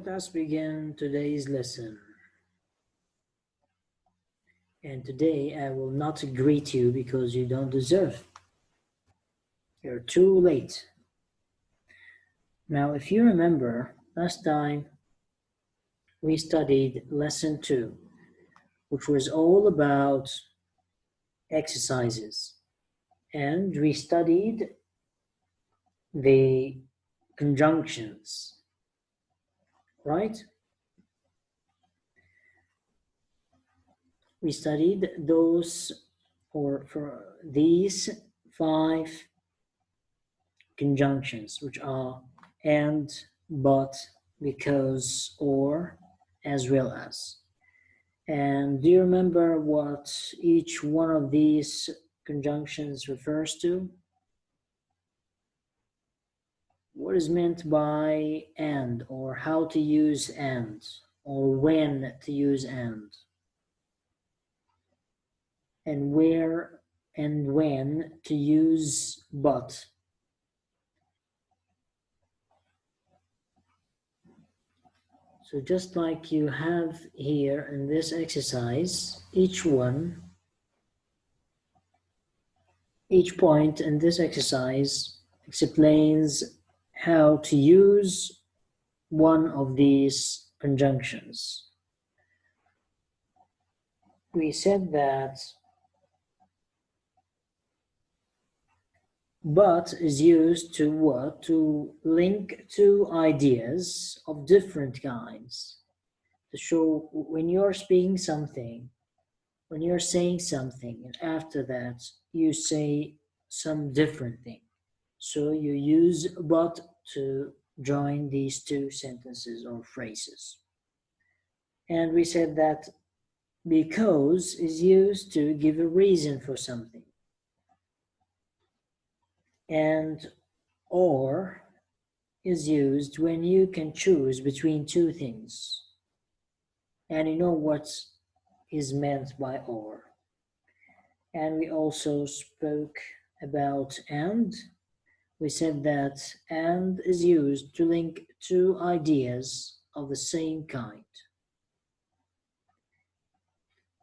us begin today's lesson. And today I will not greet you because you don't deserve. You're too late. Now, if you remember, last time we studied lesson 2, which was all about exercises. And we studied the conjunctions, right? We studied those, or for these 5 conjunctions, which are and, but, because, or, as well as. And do you remember what each one of these conjunctions refers to? What is meant by and, or how to use and, or when to use and where and when to use but. So just like you have here in this exercise, each point in this exercise explains how to use one of these conjunctions. We said that but is used to what? To link two ideas of different kinds. To show when you're speaking something, when you're saying something, and after that you say some different thing. So you use but to join these two sentences or phrases. And we said that because is used to give a reason for something. And or is used when you can choose between two things. And you know what is meant by or. And we also spoke about and. We said that and is used to link two ideas of the same kind.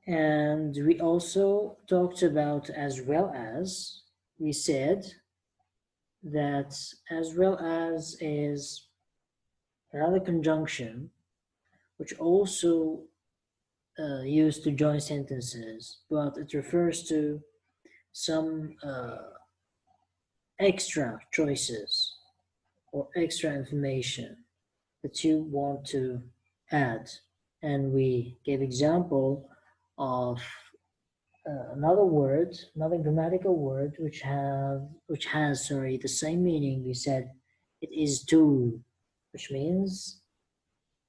And we also talked about as well as. We said that as well as is another conjunction which also used to join sentences, but it refers to some extra choices or extra information that you want to add. And we gave example of another grammatical word which has the same meaning. We said it is to, which means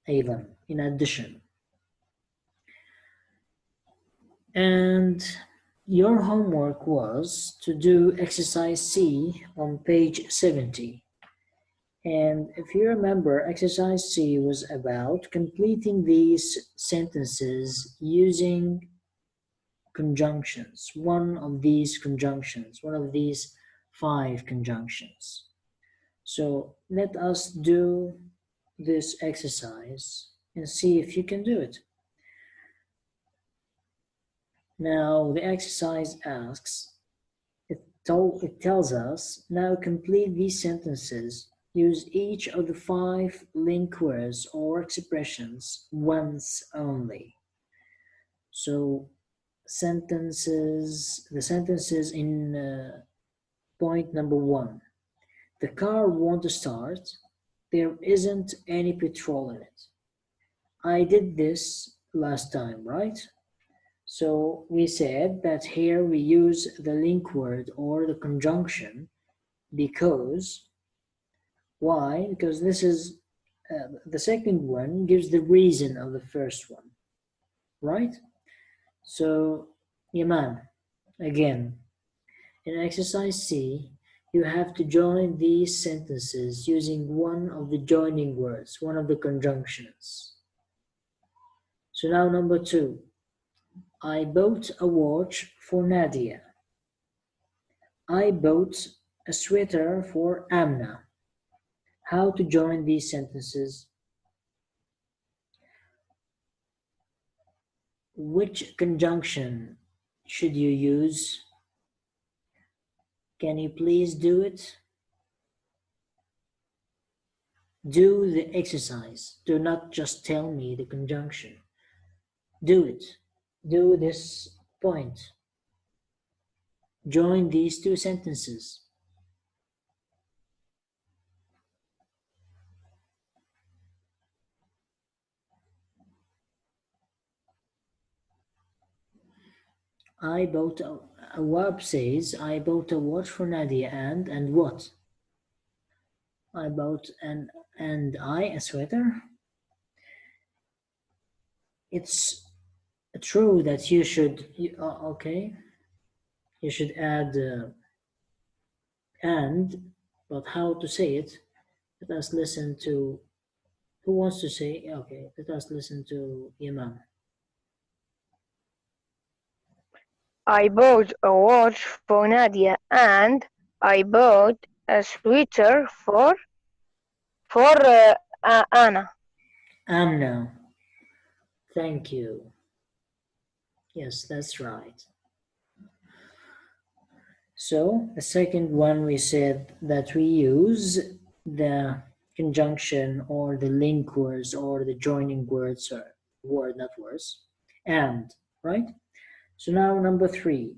even, in addition. And your homework was to do exercise C on page 70. And if you remember, exercise C was about completing these sentences using conjunctions, one of these 5 conjunctions. So let us do this exercise and see if you can do it. Now the exercise asks, it tells us, now complete these sentences, use each of the 5 link words or expressions once only. So the sentences in point number 1. The car won't start. There isn't any petrol in it. I did this last time, right? So we said that here we use the link word or the conjunction because. Why? Because this is the second one gives the reason of the first one, right? So, Yaman, again, in exercise C, you have to join these sentences using one of the joining words, one of the conjunctions. So now number 2, I bought a watch for Nadia. I bought a sweater for Amna. How to join these sentences? Which conjunction should you use? Can you please do it? Do the exercise. Do not just tell me the conjunction. Do it. Do this point. Join these two sentences. Awab says, I bought a watch for Nadia and what? I bought a sweater. It's true that you should, okay, you should add and, but how to say it? Let us listen to, who wants to say, okay, let us listen to Imam. I bought a watch for Nadia and I bought a sweater for Anna. Amna. Thank you. Yes, that's right. So the second one, we said that we use the conjunction or the link words or the joining words, or word, not words, and, right? So now number three.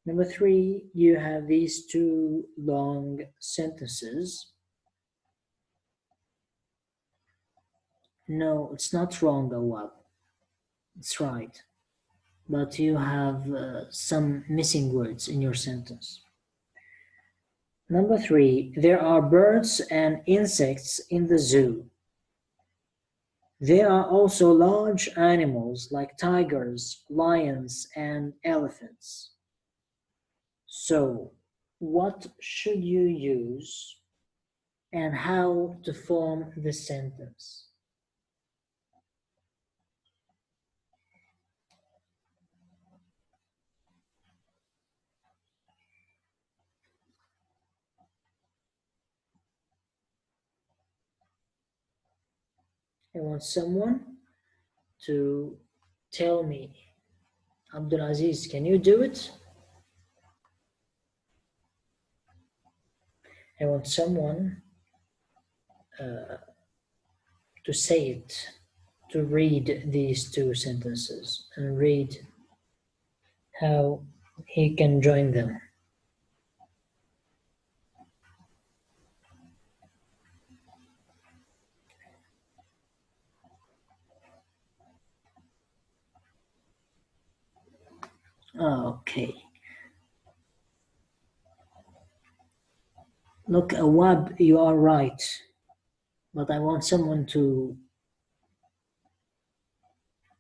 Number three, you have these two long sentences. No, it's not wrong, Awab. It's right. But you have some missing words in your sentence. Number three, there are birds and insects in the zoo. There are also large animals like tigers, lions, and elephants. So, what should you use and how to form the sentence? I want someone to tell me. Abdulaziz, can you do it? I want someone to say it, to read these two sentences and read how he can join them. Okay. Look, Awab, you are right, but I want someone to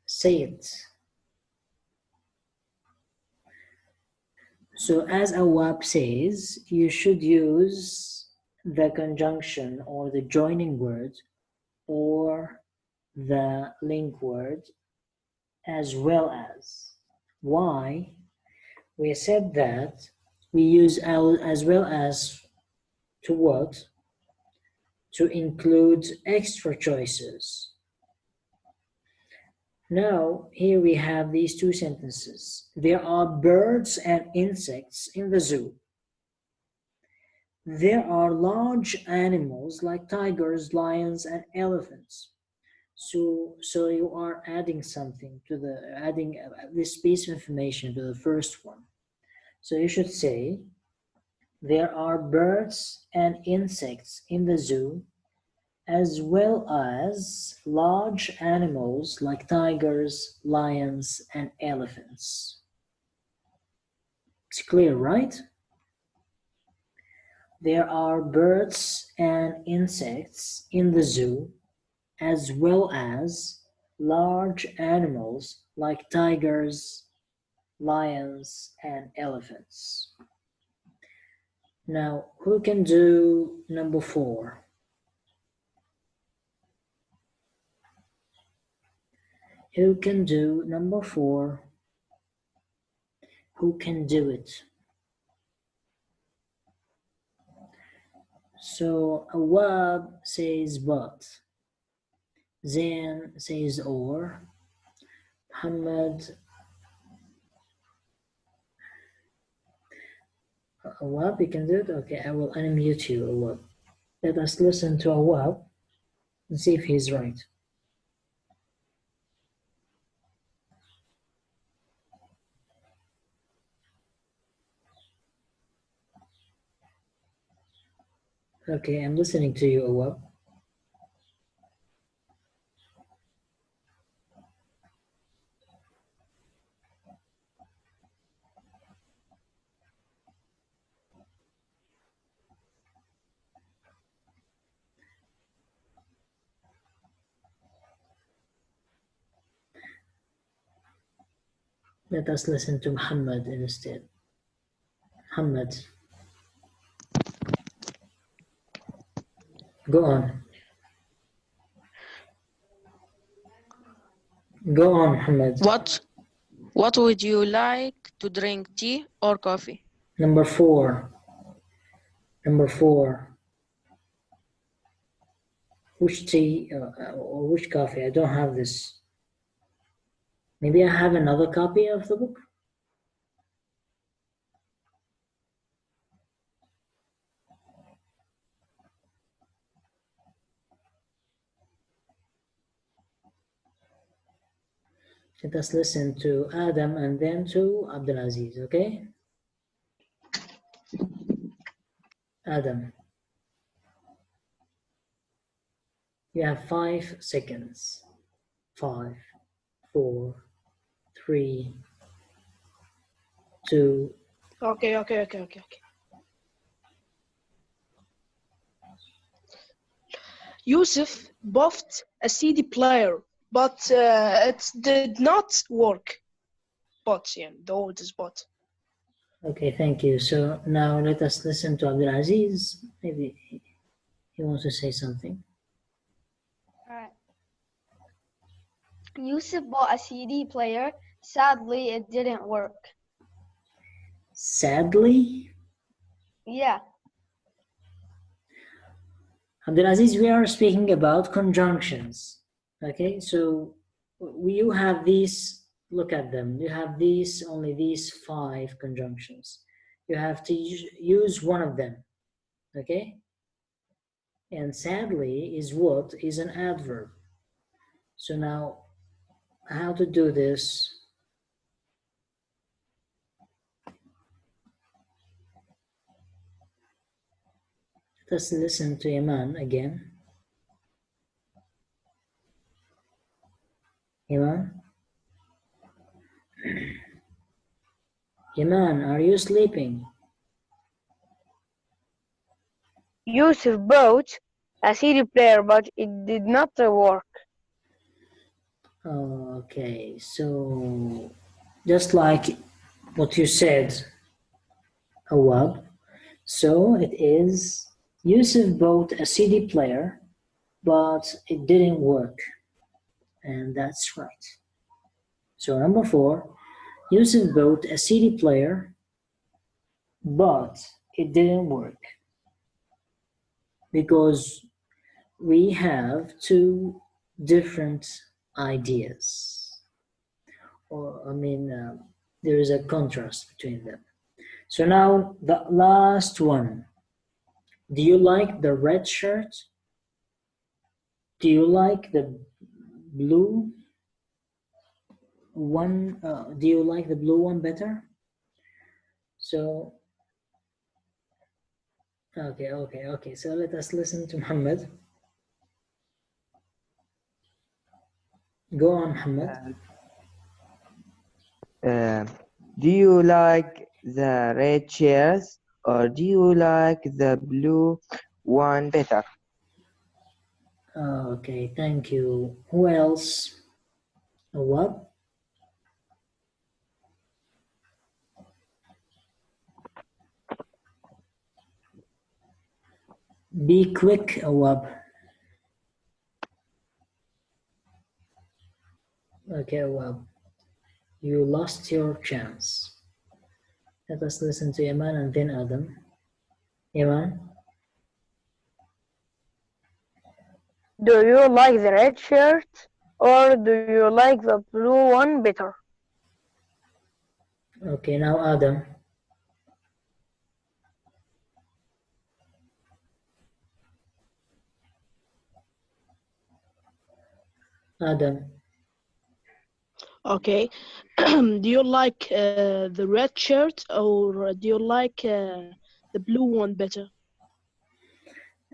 say it. So as Awab says, you should use the conjunction or the joining word or the link word as well as. Why? We said that we use as well as to what? To include extra choices. Now, here we have these two sentences. There are birds and insects in the zoo. There are large animals like tigers, lions, and elephants. So you are adding something to adding this piece of information to the first one. So you should say, there are birds and insects in the zoo, as well as large animals like tigers, lions, and elephants. It's clear, right? There are birds and insects in the zoo, as well as large animals like tigers, lions, and elephants. Now, who can do number 4? Who can do number 4? Who can do it? So Awab says but. Zain says or. Muhammad. Awab, you can do it? Okay, I will unmute you, Awab. Let us listen to Awab and see if he's right. Okay, I'm listening to you, Awab. Let us listen to Muhammad instead. Muhammad. Go on. Go on, Muhammad. What would you like to drink, tea or coffee? Number 4. Number 4. Which tea or which coffee? I don't have this. Maybe I have another copy of the book. Let us listen to Adam and then to Abdulaziz, okay? Adam. You have 5 seconds. 5, 4, 3, 2. Okay. Yusuf bought a CD player, but it did not work. The word is bought. Okay, thank you. So now let us listen to Abdulaziz. Maybe he wants to say something. Alright. Yusuf bought a CD player. Sadly, it didn't work. Sadly? Yeah. Abdulaziz, we are speaking about conjunctions. Okay, so you have these, look at them. You have these, only these 5 conjunctions. You have to use one of them. Okay? And sadly is what? Is an adverb. So now, how to do this? Let's listen to Iman again. Iman? Iman, are you sleeping? Yusuf bought a CD player, but it did not work. Okay, so just like what you said, Awab. So it is, Yusuf bought a CD player, but it didn't work. And that's right. So number 4, Yusuf bought a CD player, but it didn't work. Because we have 2 different ideas. Or, there is a contrast between them. So now the last one. Do you like the red shirt? Do you like the blue one? Do you like the blue one better? So, okay. So let us listen to Muhammad. Go on, Muhammad. Do you like the red chairs or do you like the blue one better? Okay, thank you. Who else? What? Be quick, Awab. Okay, Awab. You lost your chance. Let us listen to Iman and then Adam. Iman? Do you like the red shirt? or do you like the blue one better? Okay, now Adam. Adam. Okay. Do you like the red shirt or do you like the blue one better?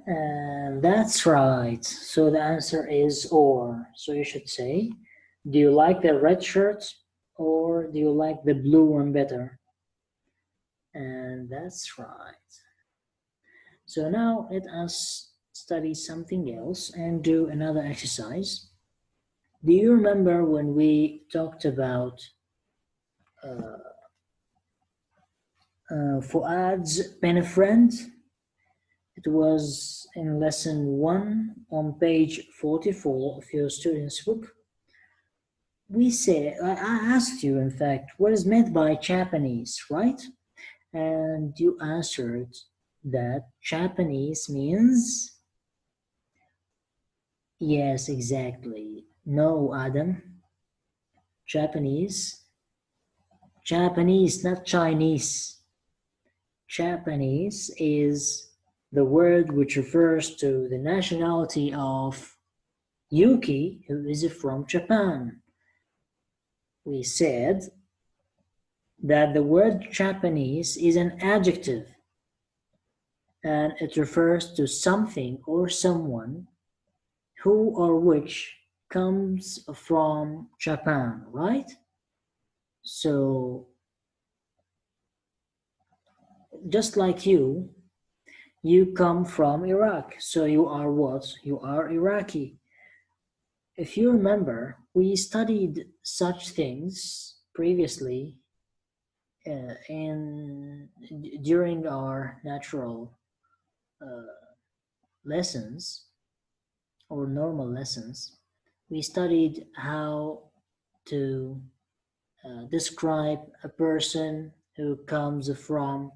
And that's right. So the answer is or. So you should say, do you like the red shirt or do you like the blue one better? And that's right. So now let us study something else and do another exercise. Do you remember when we talked about Fuad's pen a friend? It was in lesson 1 on page 44 of your student's book. We said, I asked you, in fact, what is meant by Japanese, right? And you answered that Japanese means, yes, exactly. No, Adam. Japanese. Japanese, not Chinese. Japanese is the word which refers to the nationality of Yuki, who is from Japan. We said that the word Japanese is an adjective and it refers to something or someone who or which comes from Japan, right? So, just like you come from Iraq, so you are what? You are Iraqi. If you remember, we studied such things previously during our natural lessons or normal lessons. We studied how to describe a person who comes from,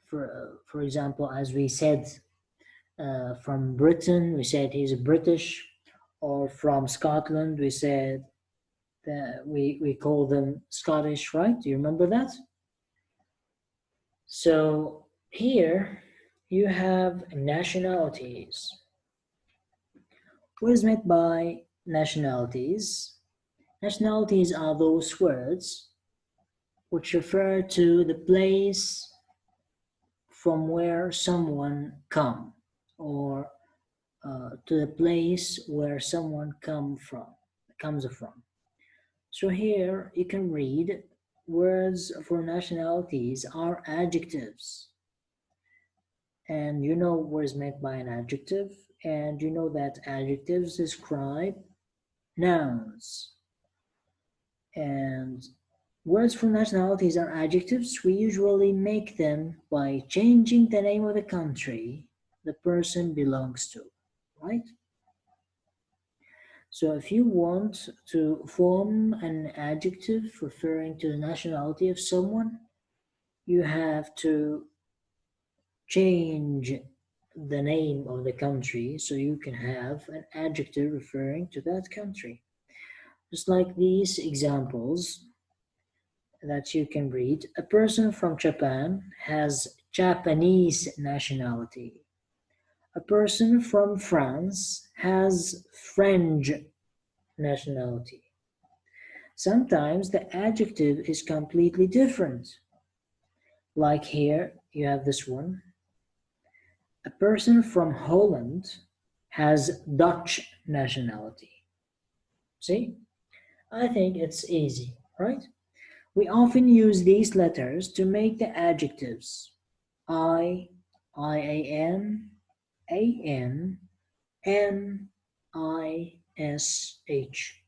for example, as we said, from Britain, we said he's British, or from Scotland, we said that we call them Scottish, right? Do you remember that? So here you have nationalities. What is meant by nationalities? Nationalities are those words which refer to the place from where someone come, or to the place where someone comes from. So here you can read words for nationalities are adjectives. And you know what is meant by an adjective, and you know that adjectives describe nouns. And words for nationalities are adjectives. We usually make them by changing the name of the country the person belongs to, right? So if you want to form an adjective referring to the nationality of someone, you have to change the name of the country so you can have an adjective referring to that country. Just like these examples that you can read, a person from Japan has Japanese nationality. A person from France has French nationality. Sometimes the adjective is completely different. Like here, you have this one. A person from Holland has Dutch nationality. See? I think it's easy, right? We often use these letters to make the adjectives I, IAN, AN, NISH.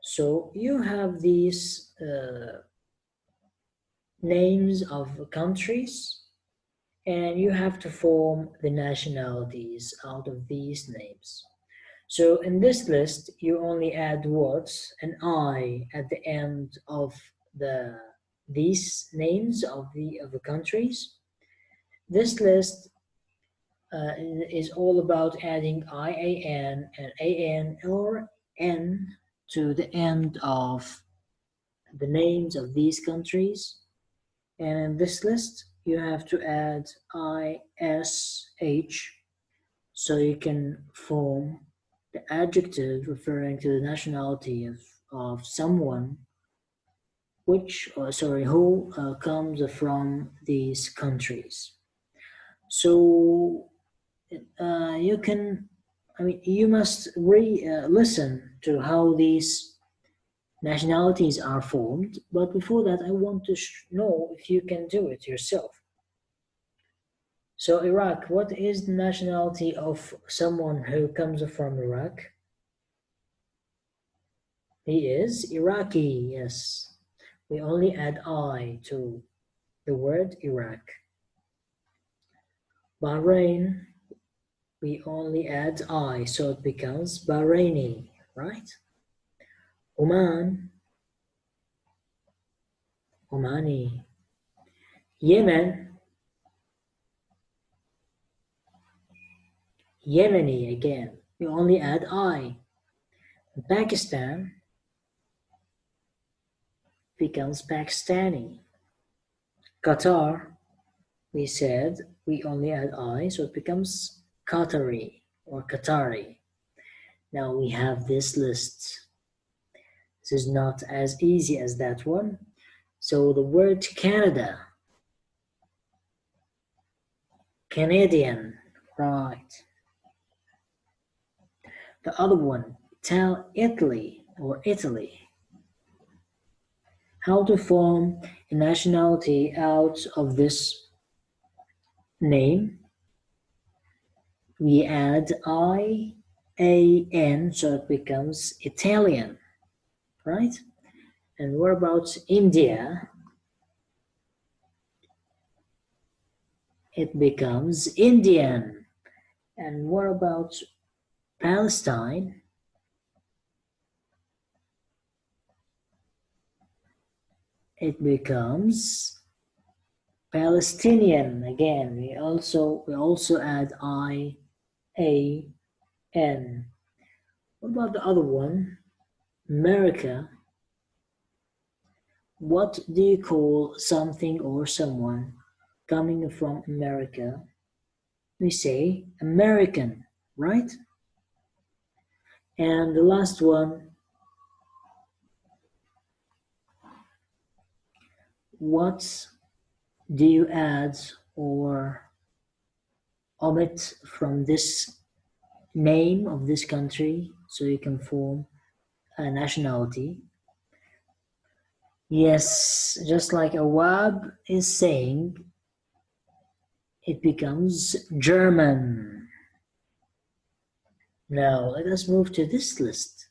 So you have these names of countries, and you have to form the nationalities out of these names. So in this list, you only add words, an I at the end of these names of the countries. This list is all about adding IAN and AN or N to the end of the names of these countries. And in this list, you have to add ISH so you can form the adjective referring to the nationality of someone who comes from these countries. So you must listen to how these nationalities are formed, but before that, I want to know if you can do it yourself. So, Iraq, what is the nationality of someone who comes from Iraq? He is Iraqi, yes. We only add I to the word Iraq. Bahrain, we only add I, so it becomes Bahraini, right? Oman, Omani. Yemen, Yemeni again. We only add I. Pakistan becomes Pakistani. Qatar, we said we only add I, so it becomes Qatari or Qatari. Now we have this list. This is not as easy as that one. So the word Canada, Canadian, right. The other one, Italy or Italy. How to form a nationality out of this name? We add I-A-N, so it becomes Italian, right? And what about India? It becomes Indian. And what about Palestine? It becomes Palestinian again. We also add I-A-N. What about the other one? America. What do you call something or someone coming from America? We say American, right? And the last one, what do you add or omit from this name of this country so you can form a nationality? Yes, just like Awab is saying, it becomes German. Now let us move to this list.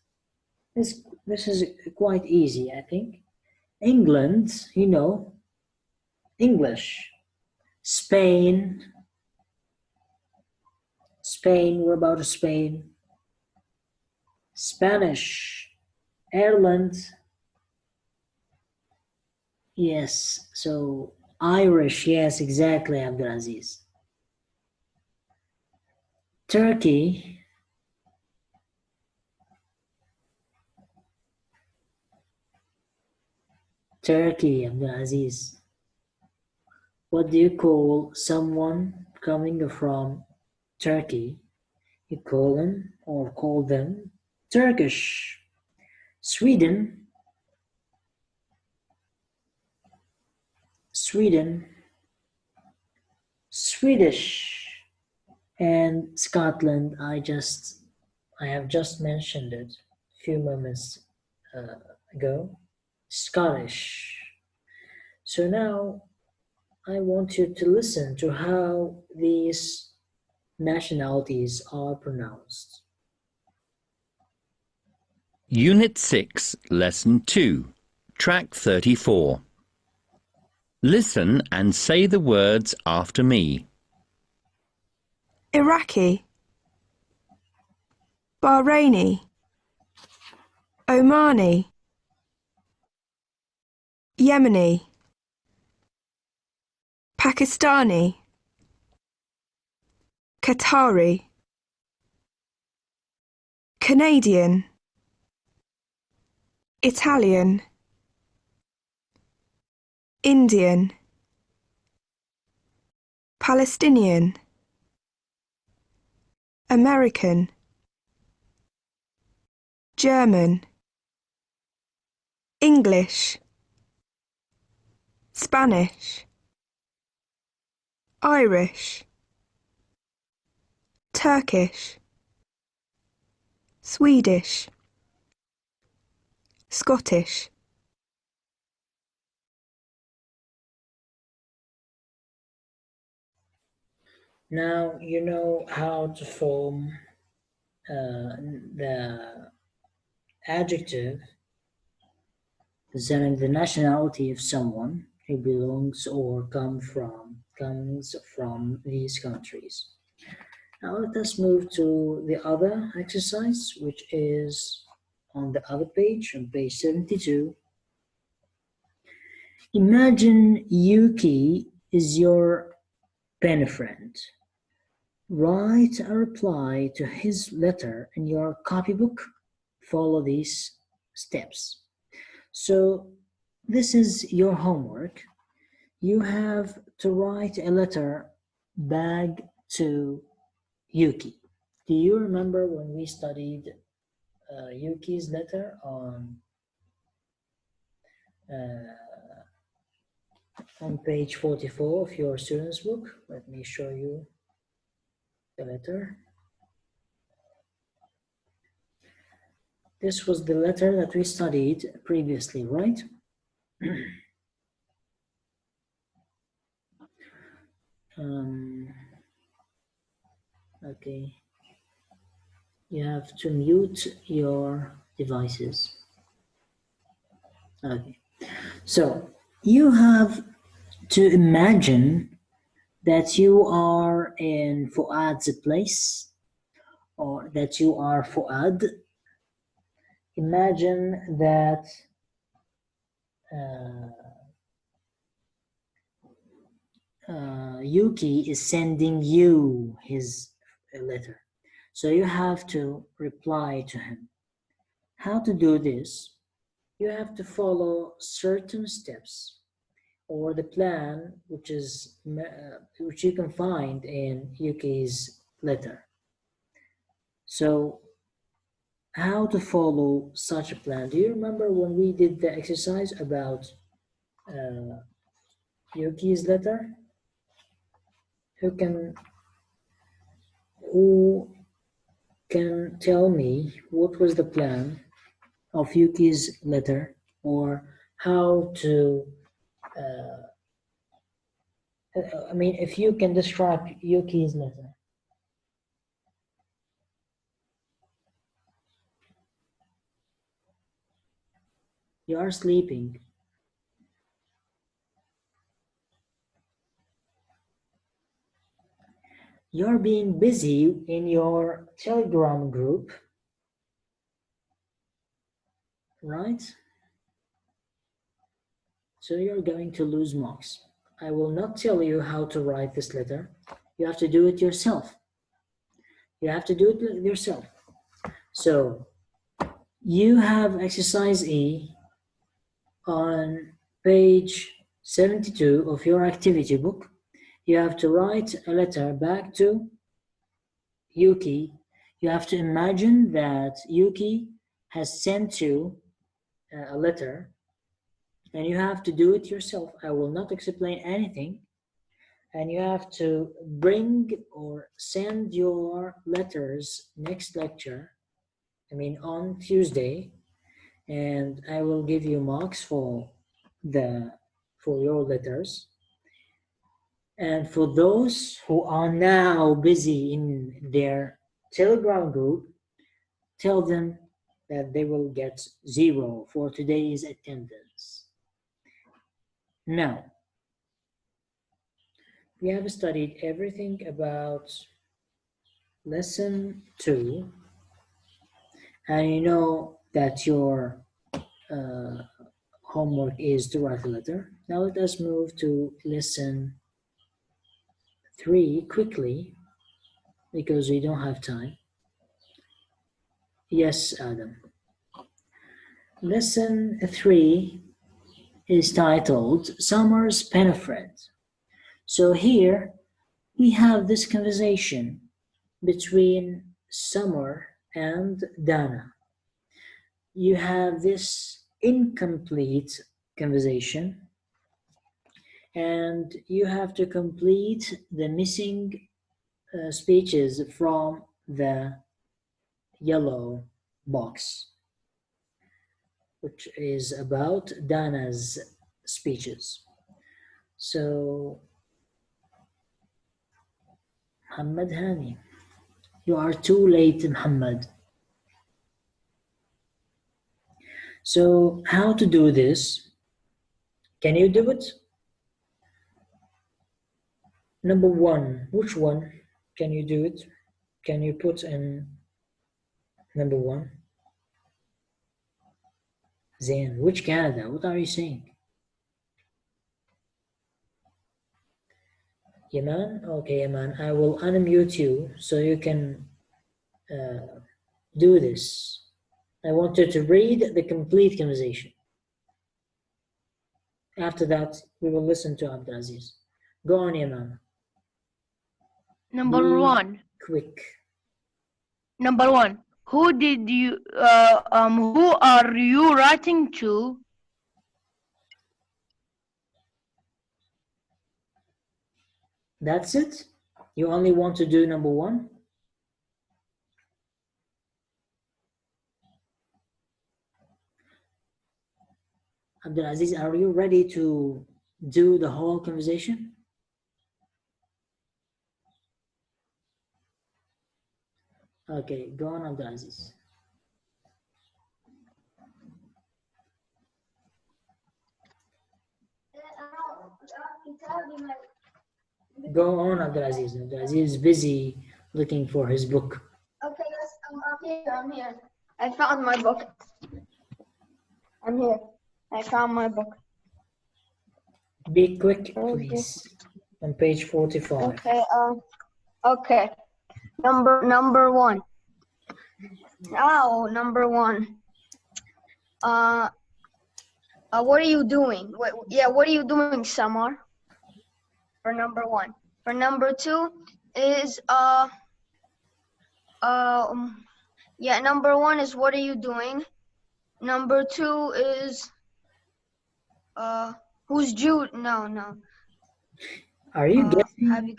This is quite easy, I think. England, English. Spain, what about Spain? Spanish. Ireland, yes. So Irish, yes, exactly, Abdulaziz. Turkey, Abdulaziz. What do you call someone coming from Turkey? You call him or call them Turkish. Sweden, Swedish. And Scotland, I have just mentioned it a few moments ago. Scottish. So now I want you to listen to how these nationalities are pronounced. Unit 6, Lesson 2, Track 34. Listen and say the words after me. Iraqi, Bahraini, Omani, Yemeni, Pakistani, Qatari, Canadian, Italian, Indian, Palestinian, American, German, English, Spanish, Irish, Turkish, Swedish, Scottish. Now you know how to form the adjective presenting the nationality of someone who belongs or comes from these countries. Now let us move to the other exercise, which is on the other page, on page 72. Imagine Yuki is your pen friend. Write a reply to his letter in your copybook. Follow these steps. So this is your homework. You have to write a letter back to Yuki. Do you remember when we studied Yuki's letter on page 44 of your student's book? Let me show you the letter. This was the letter that we studied previously, right? Okay. You have to mute your devices. Okay. So you have to imagine that you are in Fuad's place, or that you are Fuad. Imagine that Yuki is sending you his letter. So you have to reply to him. How to do this? You have to follow certain steps or the plan which you can find in Yuki's letter. So how to follow such a plan? Do you remember when we did the exercise about Yuki's letter? Who can tell me what was the plan of Yuki's letter, or how to I mean, if you can describe Yuki's letter. You are sleeping. You're being busy in your Telegram group, right? So you're going to lose marks. I will not tell you how to write this letter. You have to do it yourself. You have to do it yourself. So you have exercise E on page 72 of your activity book. You have to write a letter back to Yuki. You have to imagine that Yuki has sent you a letter, and you have to do it yourself. I will not explain anything. And you have to bring or send your letters next lecture, on Tuesday, and I will give you marks for your letters. And for those who are now busy in their Telegram group, tell them that they will get 0 for today's attendance. Now, we have studied everything about lesson 2, and you know that your homework is to write a letter. Now let us move to lesson 3 quickly. because we don't have time. Yes, Adam. Lesson 3 is titled Summer's Pen Friend. So here we have this conversation between Summer and Dana. You have this incomplete conversation, and you have to complete the missing speeches from the yellow box, which is about Dana's speeches. So, Muhammad Hani, you are too late, Muhammad. So, how to do this? Can you do it? Number 1, which one can you do it? Can you put in number 1? Zain, which Canada? What are you saying? Yaman? Okay, Yaman, I will unmute you so you can do this. I want you to read the complete conversation. After that, we will listen to Abdulaziz. Go on, Yaman. Number Be 1. quick. Number 1. Who are you writing to? That's it? You only want to do number 1? Abdulaziz, are you ready to do the whole conversation? Okay, go on, Abdulaziz. Go on, Abdulaziz. Abdulaziz is busy looking for his book. Okay, yes, I'm here. I found my book. I'm here. I found my book. Be quick, please. On page 45. Okay, okay. Number 1. Oh, number 1. What are you doing? What are you doing, Samar? For number 1. For number 2 is number 1 is what are you doing? Number 2 is who's Jude? No. Are you guessing?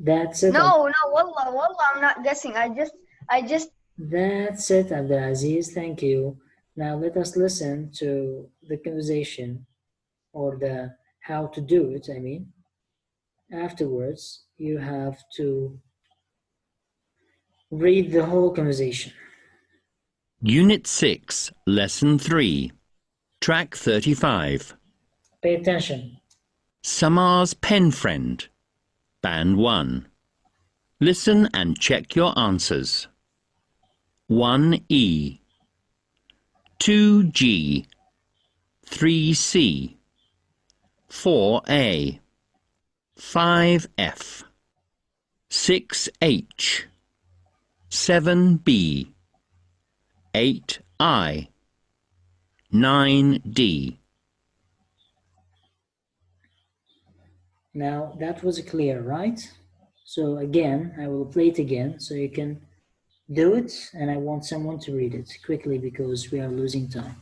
That's it. No, wallah, I'm not guessing. I just. That's it, Abdulaziz. Thank you. Now let us listen to the conversation, or the how to do it, I mean. Afterwards, you have to read the whole conversation. Unit 6, Lesson 3, Track 35. Pay attention. Samar's Pen Friend, Band 1. Listen and check your answers. 1E, 2G, 3C, 4A, 5F, 6H, 7B, 8I, 9D. Now that was clear, right? So again, I will play it again so you can do it, and I want someone to read it quickly because we are losing time.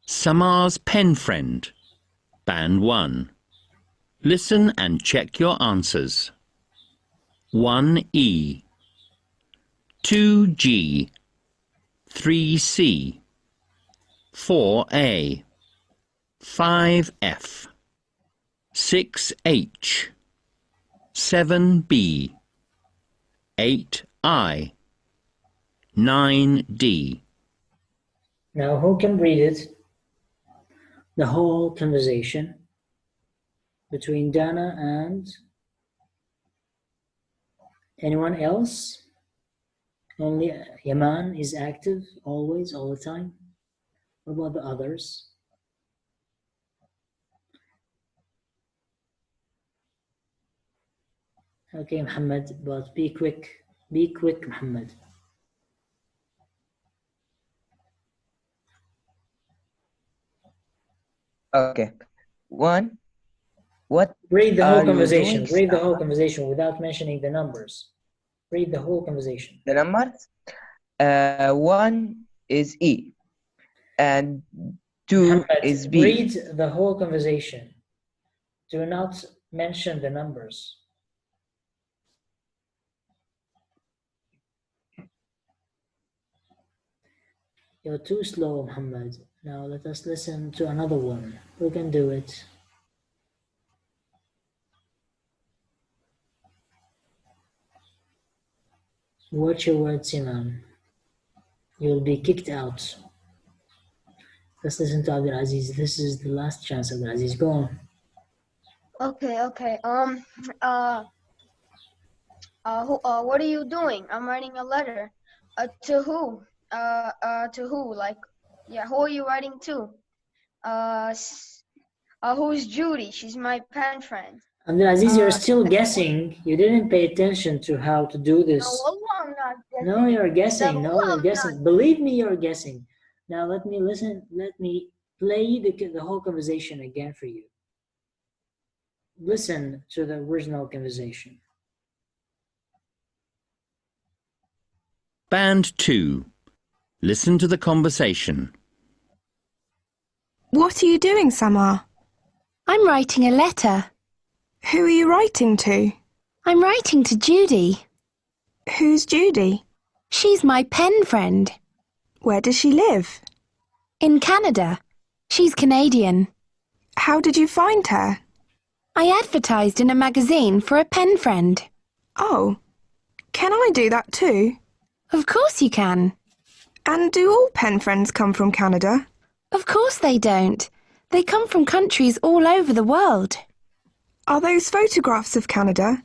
Samar's Pen Friend, Band 1. Listen and check your answers. 1E, 2G, 3C, 4A, 5F, 6H, 7B, 8I, 9D. Now who can read it? The whole conversation between Dana and anyone else? Only Yaman is active always, all the time. What about the others? Okay, Muhammad, but be quick. Be quick, Muhammad. Okay. 1. What Read the whole are you conversation. doing, Read the whole Summer? conversation without mentioning the numbers. Read the whole conversation. The numbers? 1 is E and 2 is Muhammad, B. read the whole conversation. Do not mention the numbers. You're too slow, Muhammad. Now let us listen to another one. Who can do it? Watch your words, Sinan. You'll be kicked out. Let's listen to Abdul Aziz. This is the last chance, Abdul Aziz. Go on. Okay. What are you doing? I'm writing a letter. To who? To who? Like, yeah, who are you writing to? Who's Judy? She's my pen friend. Abdul Aziz, you're still guessing. You didn't pay attention to how to do this. No, wallah, I'm not guessing. No, you're guessing. No, Wallah, you're I'm guessing. Believe me, you're guessing. Now let me listen. Let me play the whole conversation again for you. Listen to the original conversation. Band 2. Listen to the conversation. What are you doing, Samar? I'm writing a letter. Who are you writing to? I'm writing to Judy. Who's Judy? She's my pen friend. Where does she live? In Canada. She's Canadian. How did you find her? I advertised in a magazine for a pen friend. Oh, can I do that too? Of course you can. And do all pen friends come from Canada? Of course they don't. They come from countries all over the world. Are those photographs of Canada?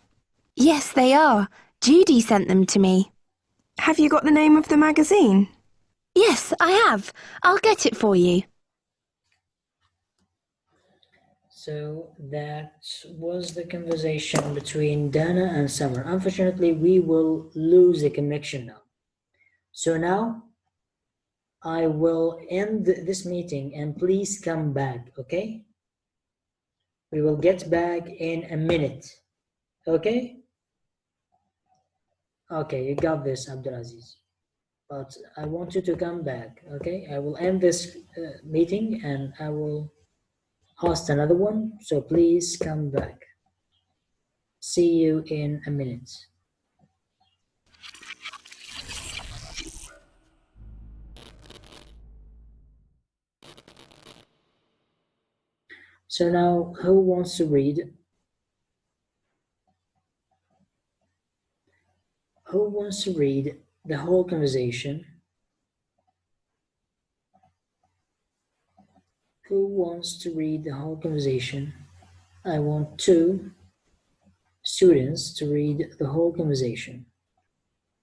Yes, they are. Judy sent them to me. Have you got the name of the magazine? Yes, I have. I'll get it for you. So that was the conversation between Dana and Summer. Unfortunately, we will lose the connection now. So now I will end this meeting and please come back, okay? We will get back in a minute, okay? Okay, you got this, Abdulaziz. But I want you to come back, okay? I will end this meeting and I will host another one, so please come back. See you in a minute. So now, who wants to read? Who wants to read the whole conversation? Who wants to read the whole conversation? I want 2 students to read the whole conversation.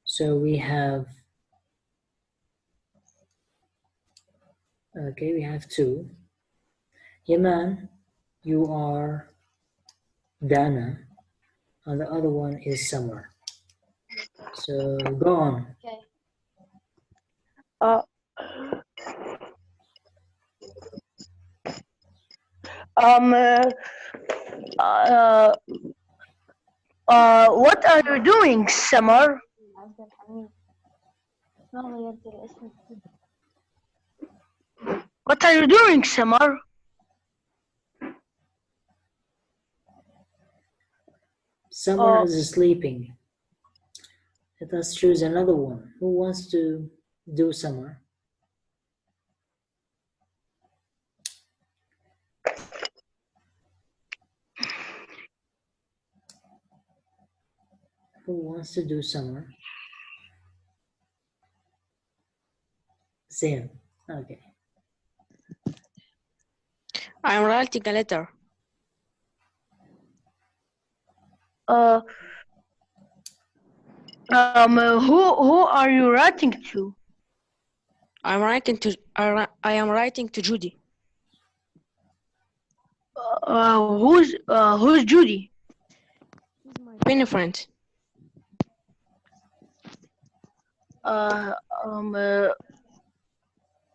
So we have, okay, we have 2. Yaman, you are Dana, and the other one is Summer. So go on. Okay. What are you doing, Summer? What are you doing, Summer? Summer is sleeping. Let us choose another one. Who wants to do Summer? Who wants to do Summer? Zain. Okay. I'm writing a letter. Who are you writing to? I am writing to Judy. Who's Judy? She's my pen friend. Uh, um,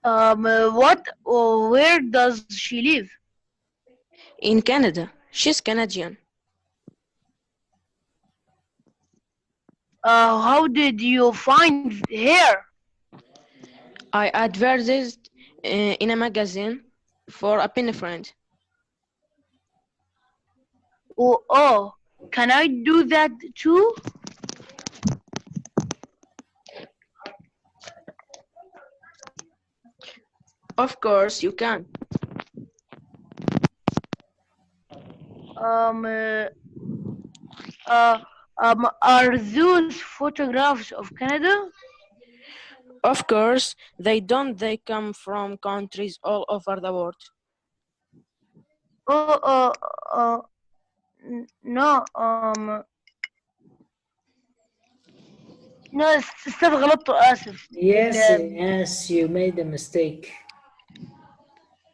uh, where does she live? In Canada. She's Canadian. How did you find her? I advertised in a magazine for a pen friend. Oh, can I do that too? Of course you can. Um, uh, are those photographs of Canada? Of course they don't. They come from countries all over the world. Oh, no, no, استاذ غلطت آسف. Yes, you made a mistake.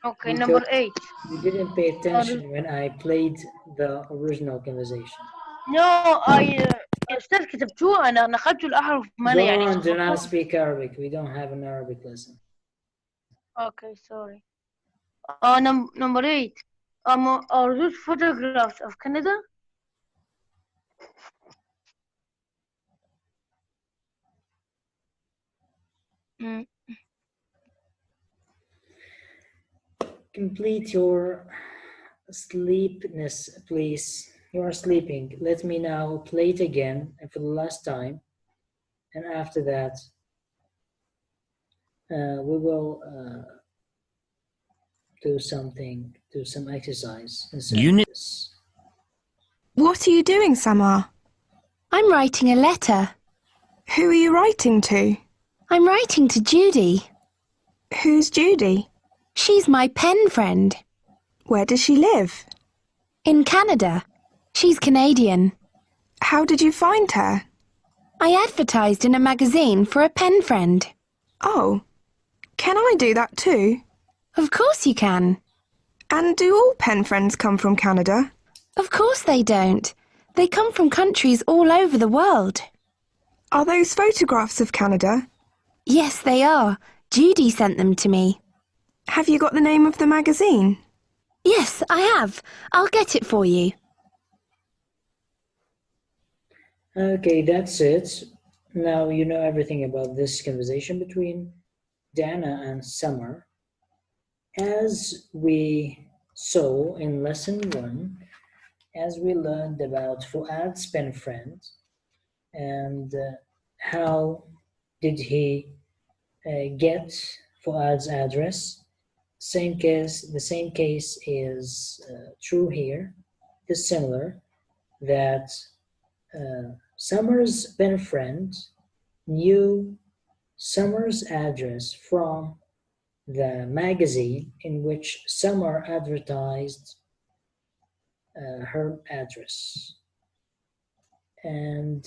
Okay, number Because 8. you didn't pay attention when I played the original conversation. No, يا أستاذ كتبتوه أنا أخذته الأحرف ما يعني Don't do not المفروض. speak Arabic. We don't have an Arabic lesson. Okay, sorry. Number 8. Are those photographs of Canada? Mm. Complete your sleepness, please. You are sleeping. Let me now play it again and for the last time. And after that, we will do some exercise instead of Unit this. What are you doing, Samar? I'm writing a letter. Who are you writing to? I'm writing to Judy. Who's Judy? She's my pen friend. Where does she live? In Canada. She's Canadian. How did you find her? I advertised in a magazine for a pen friend. Oh, can I do that too? Of course you can. And do all pen friends come from Canada? Of course they don't. They come from countries all over the world. Are those photographs of Canada? Yes, they are. Judy sent them to me. Have you got the name of the magazine? Yes, I have. I'll get it for you. Okay, that's it. Now you know everything about this conversation between Dana and Summer. As we saw in lesson 1, as we learned about Fuad's pen friend and how did he get Fuad's address. The same case is true here. It's similar that Summer's pen friend knew Summer's address from the magazine in which Summer advertised her address. And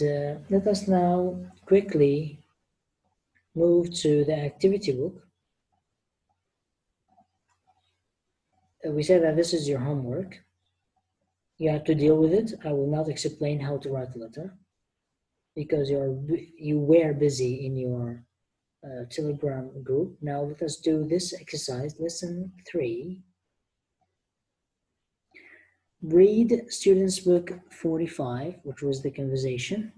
let us now quickly move to the activity book. We said that this is your homework. You have to deal with it. I will not explain how to write a letter because you were busy in your Telegram group. Now let us do this exercise, lesson 3. Read Students Book 45, which was the conversation.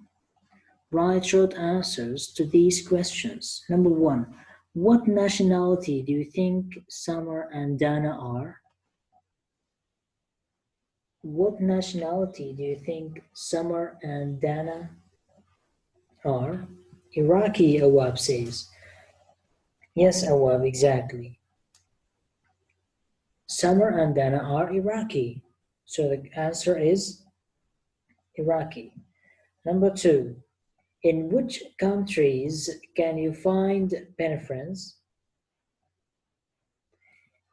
Write short answers to these questions. Number 1, what nationality do you think Summer and Dana are? What nationality do you think Summer and Dana are? Iraqi, Awab says. Yes, Awab, exactly. Summer and Dana are Iraqi. So the answer is Iraqi. Number 2, in which countries can you find pen friends?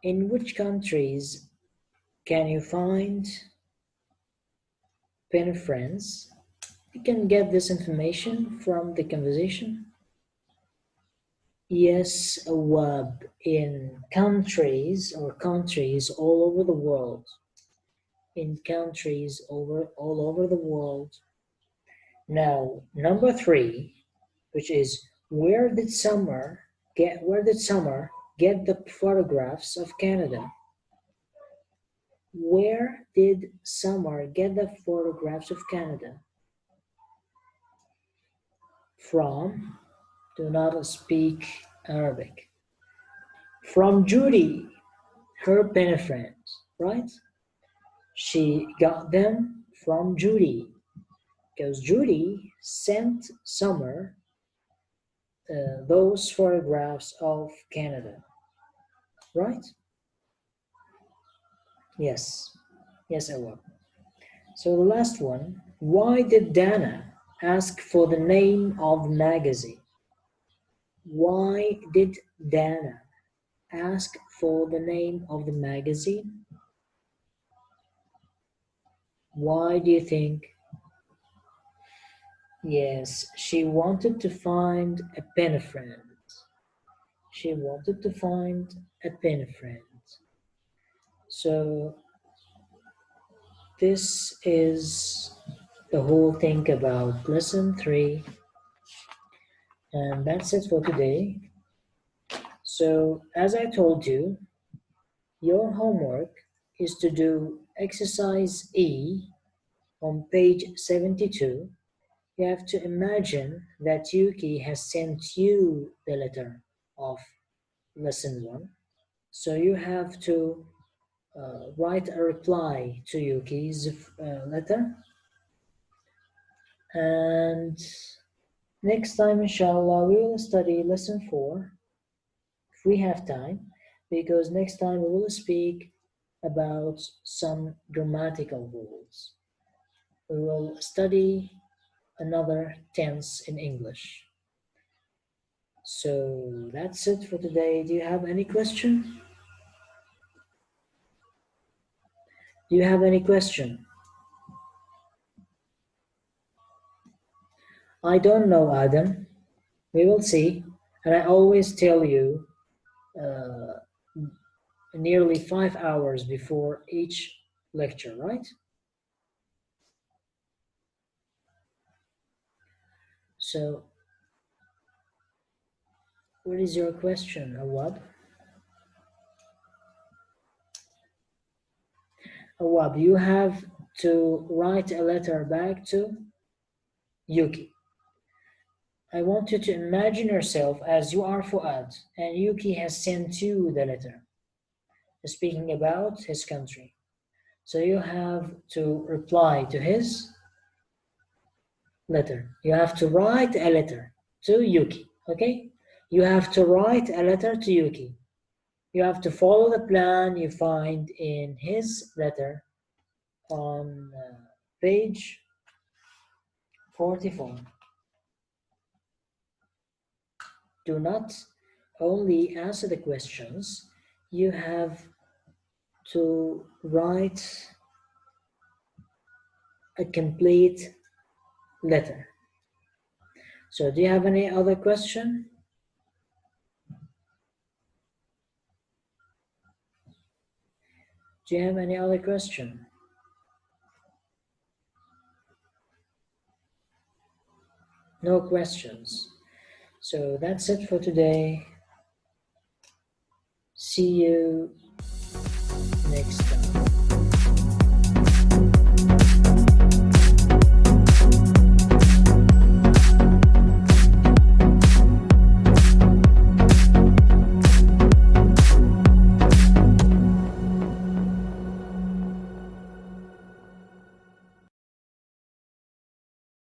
In which countries can you find pen friends? You can get this information from the conversation. Yes, Awab, in countries all over the world. In countries all over the world, Now, number 3, which is where did Summer get the photographs of Canada? Where did Summer get the photographs of Canada? From, do not speak Arabic. From Judy, her pen friend, right? She got them from Judy, because Judy sent Summer those photographs of Canada, right? Yes, I will. So the last one, why did Dana ask for the name of the magazine? Why did Dana ask for the name of the magazine? Why do you think? Yes, she wanted to find a pen friend. She wanted to find a pen friend. So this is the whole thing about lesson 3. And that's it for today. So as I told you, your homework is to do exercise E on page 72. You have to imagine that Yuki has sent you the letter of lesson 1. So you have to write a reply to Yuki's letter. And next time, inshallah, we will study lesson 4 if we have time, because next time we will speak about some grammatical rules. We will study another tense in English. So that's it for today. Do you have any question? Do you have any question? I don't know, Adam. We will see. And I always tell you nearly 5 hours before each lecture, right? So, what is your question, Awad? Awad, you have to write a letter back to Yuki. I want you to imagine yourself as you are Fuad, and Yuki has sent you the letter, speaking about his country. So you have to reply to his letter. You have to write a letter to Yuki, okay? You have to write a letter to Yuki. You have to follow the plan you find in his letter on page 44. Do not only answer the questions, you have to write a complete letter. So do you have any other question? Do you have any other question? No questions. So that's it for today. See you next time.